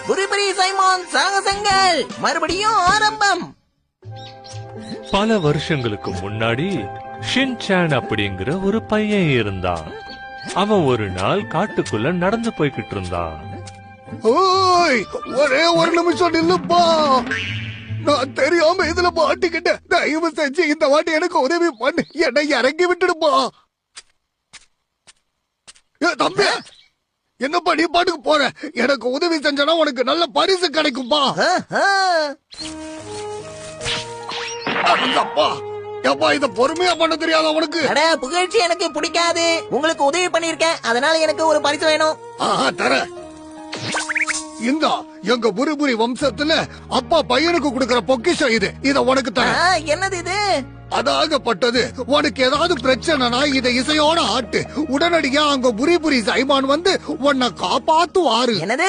புரிபுரி சைமான் சாகசங்கள் மறுபடியும் ஆரம்பம். பல வருஷங்களுக்கு முன்னாடி ஷின்சான் அப்படிங்கிற ஒரு பையன் இருந்தான். அவன் ஒரு நாள் காட்டுக்குள்ள நடந்து போய்கிட்டு இருந்தான். ஓய், ஒரே ஒரு நிமிஷம் நில்லுப்பா. நான் தெரியாம இதுல மாட்டிக்கிட்டேன். தயவு செஞ்சு இந்த வாட்டி எனக்கு உதவி பண்ணு. என்னை இறங்கி விட்டுடுப்பா. தம்பி, என்னப்பா நீ பாட்டுக்கு போற? எனக்கு உதவி செஞ்சனா உனக்கு நல்ல பரிசு கிடைக்கும்பா. அப்பா எப்பா, இத பொறுமையா பண்ண தெரியாத உனக்கு? புகழ்ச்சி எனக்கு பிடிக்காது. உங்களுக்கு உதவி பண்ணிருக்கேன், அதனால எனக்கு ஒரு பரிசு வேணும். தர இந்த எங்க புரிபுரி வம்சத்துல அப்பா பையனுக்கு கொடுக்கிற பொக்கிஷம் இது. இத உனக்கு தர. என்னது இது? அதாகப்பட்டது. உனக்கு ஏதாவது பிரச்சனைனா இதை இசையோட ஆட்டு. உடனடியா அங்க புரிபுரி சைமான் வந்து உன்னை காப்பாத்துவாரு. என்னது?